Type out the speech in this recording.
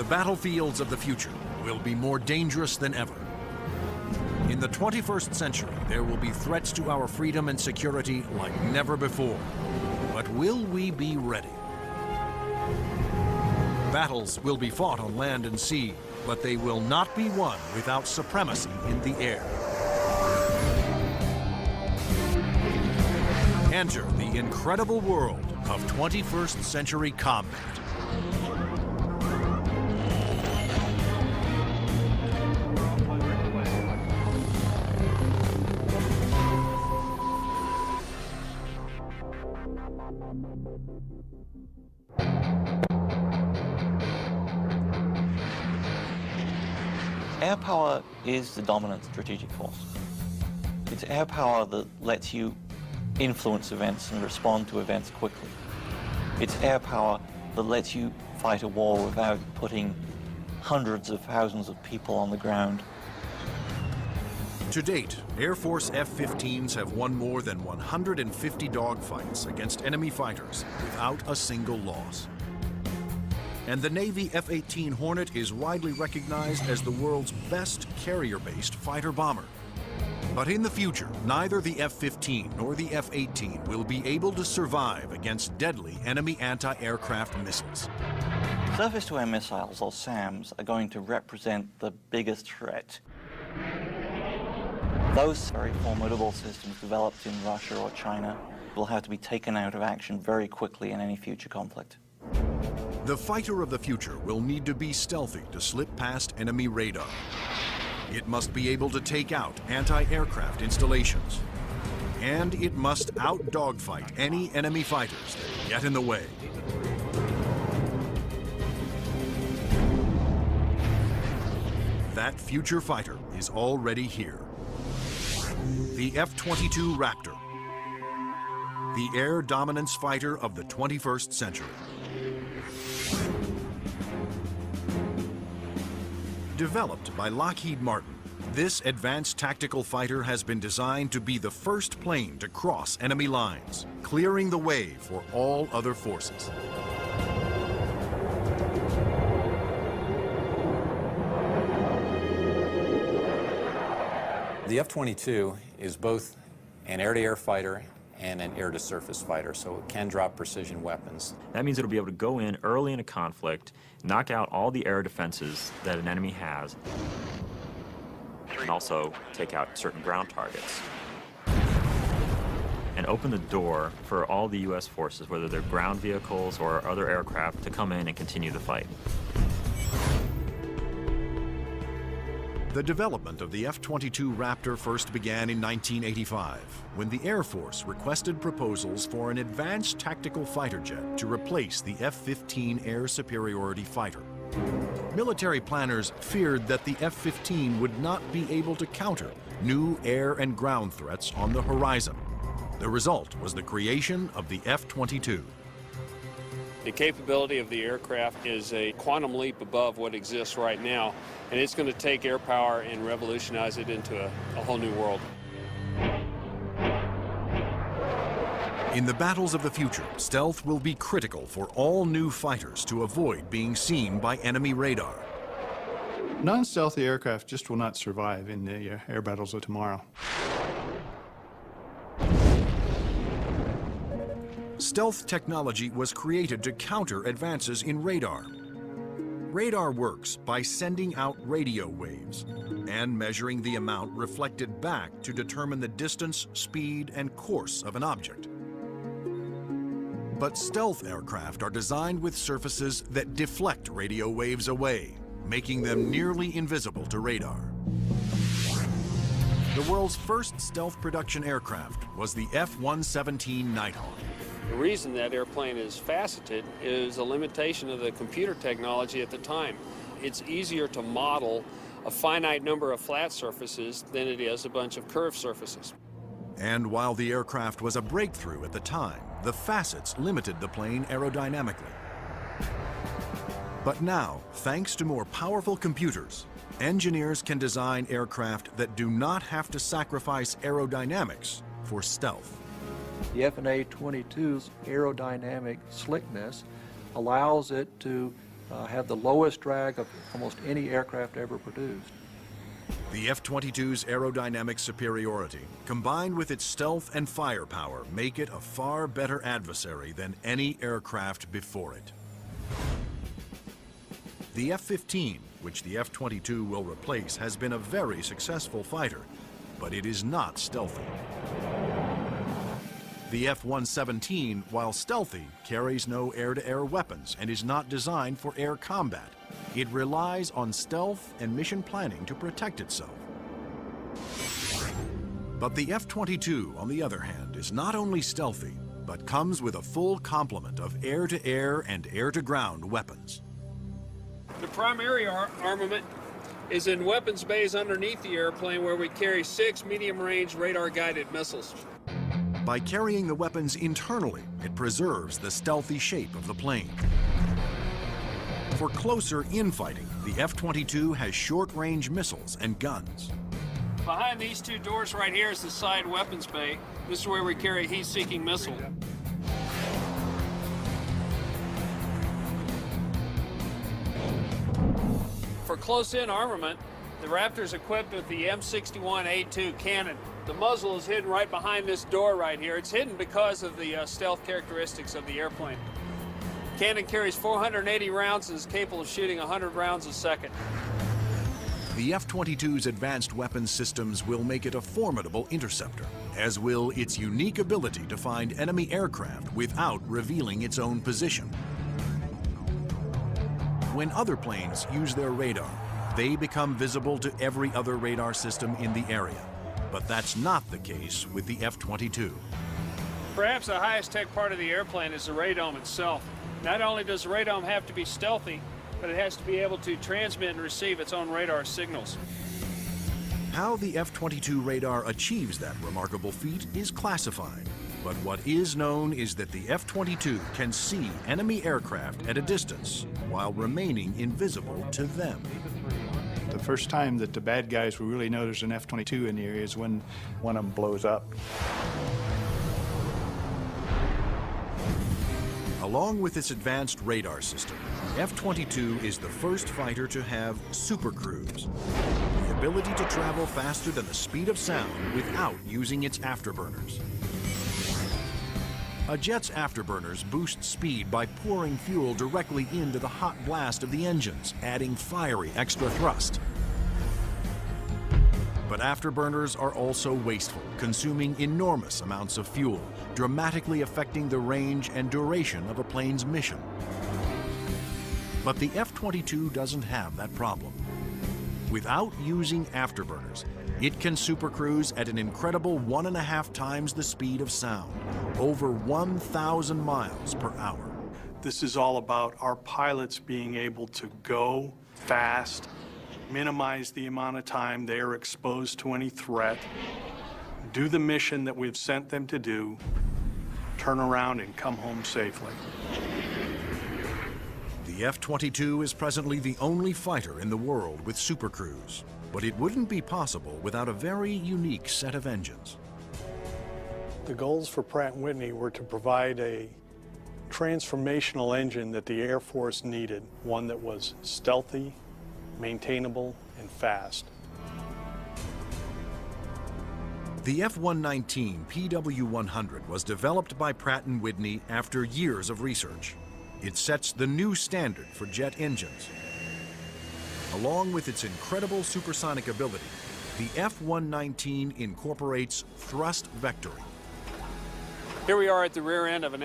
battlefields of the future will be more dangerous than ever. In the 21st century, there will be threats to our freedom and security like never before. But will we be ready? Battles will be fought on land and sea, but they will not be won without supremacy in the air. Enter the incredible world of 21st century combat. Air power is the dominant strategic force. It's air power that lets you influence events and respond to events quickly. It's air power that lets you fight a war without putting hundreds of thousands of people on the ground. To date, Air Force F-15s have won more than 150 dogfights against enemy fighters without a single loss. And the Navy F-18 Hornet is widely recognized as the world's best carrier-based fighter bomber. But in the future, neither the F-15 nor the F-18 will be able to survive against deadly enemy anti-aircraft missiles. Surface-to-air missiles, or SAMs, are going to represent the biggest threat. Those very formidable systems developed in Russia or China will have to be taken out of action very quickly in any future conflict. The fighter of the future will need to be stealthy to slip past enemy radar. It must be able to take out anti-aircraft installations. And it must out-dogfight any enemy fighters that get in the way. That future fighter is already here. The F-22 Raptor, the air dominance fighter of the 21st century. Developed by Lockheed Martin, this advanced tactical fighter has been designed to be the first plane to cross enemy lines, clearing the way for all other forces. The F-22 is both an air-to-air fighter and an air-to-surface fighter, so it can drop precision weapons. That means it'll be able to go in early in a conflict, knock out all the air defenses that an enemy has, and also take out certain ground targets. And open the door for all the U.S. forces, whether they're ground vehicles or other aircraft, to come in and continue the fight. The development of the F-22 Raptor first began in 1985, when the Air Force requested proposals for an advanced tactical fighter jet to replace the F-15 air superiority fighter. Military planners feared that the F-15 would not be able to counter new air and ground threats on the horizon. The result was the creation of the F-22. The capability of the aircraft is a quantum leap above what exists right now, and it's going to take air power and revolutionize it into a whole new world. In the battles of the future, stealth will be critical for all new fighters to avoid being seen by enemy radar. Non-stealthy aircraft just will not survive in the air battles of tomorrow. Stealth technology was created to counter advances in radar. Radar works by sending out radio waves and measuring the amount reflected back to determine the distance, speed, and course of an object. But stealth aircraft are designed with surfaces that deflect radio waves away, making them nearly invisible to radar. The world's first stealth production aircraft was the F-117 Nighthawk. The reason that airplane is faceted is a limitation of the computer technology at the time. It's easier to model a finite number of flat surfaces than it is a bunch of curved surfaces. And while the aircraft was a breakthrough at the time, the facets limited the plane aerodynamically. But now, thanks to more powerful computers, engineers can design aircraft that do not have to sacrifice aerodynamics for stealth. The F/A-22's aerodynamic slickness allows it to have the lowest drag of almost any aircraft ever produced. The F-22's aerodynamic superiority, combined with its stealth and firepower, make it a far better adversary than any aircraft before it. The F-15, which the F-22 will replace, has been a very successful fighter, but it is not stealthy. The F-117, while stealthy, carries no air-to-air weapons and is not designed for air combat. It relies on stealth and mission planning to protect itself. But the F-22, on the other hand, is not only stealthy, but comes with a full complement of air-to-air and air-to-ground weapons. The primary armament is in weapons bays underneath the airplane, where we carry 6 medium-range radar-guided missiles. By carrying the weapons internally, it preserves the stealthy shape of the plane. For closer infighting, the F-22 has short-range missiles and guns. Behind these two doors right here is the side weapons bay. This is where we carry a heat-seeking missile. For close-in armament, the Raptor is equipped with the M61A2 cannon. The muzzle is hidden right behind this door right here. It's hidden because of the stealth characteristics of the airplane. Cannon carries 480 rounds and is capable of shooting 100 rounds a second. The F-22's advanced weapons systems will make it a formidable interceptor, as will its unique ability to find enemy aircraft without revealing its own position. When other planes use their radar, they become visible to every other radar system in the area. But that's not the case with the F-22. Perhaps the highest tech part of the airplane is the radome itself. Not only does the radome have to be stealthy, but it has to be able to transmit and receive its own radar signals. How the F-22 radar achieves that remarkable feat is classified. But what is known is that the F-22 can see enemy aircraft at a distance while remaining invisible to them. The first time that the bad guys will really know there's an F-22 in the area is when one of them blows up. Along with its advanced radar system, the F-22 is the first fighter to have supercruise, the ability to travel faster than the speed of sound without using its afterburners. A jet's afterburners boost speed by pouring fuel directly into the hot blast of the engines, adding fiery extra thrust. But afterburners are also wasteful, consuming enormous amounts of fuel, dramatically affecting the range and duration of a plane's mission. But the F-22 doesn't have that problem. Without using afterburners, it can supercruise at an incredible 1.5 times the speed of sound, over 1,000 miles per hour. This is all about our pilots being able to go fast, minimize the amount of time they are exposed to any threat, do the mission that we've sent them to do, turn around and come home safely. The F-22 is presently the only fighter in the world with supercruise, but it wouldn't be possible without a very unique set of engines. The goals for Pratt & Whitney were to provide a transformational engine that the Air Force needed, one that was stealthy, maintainable, and fast. The F-119 PW-100 was developed by Pratt & Whitney after years of research. It sets the new standard for jet engines. Along with its incredible supersonic ability, the F-119 incorporates thrust vectoring. Here we are at the rear end of an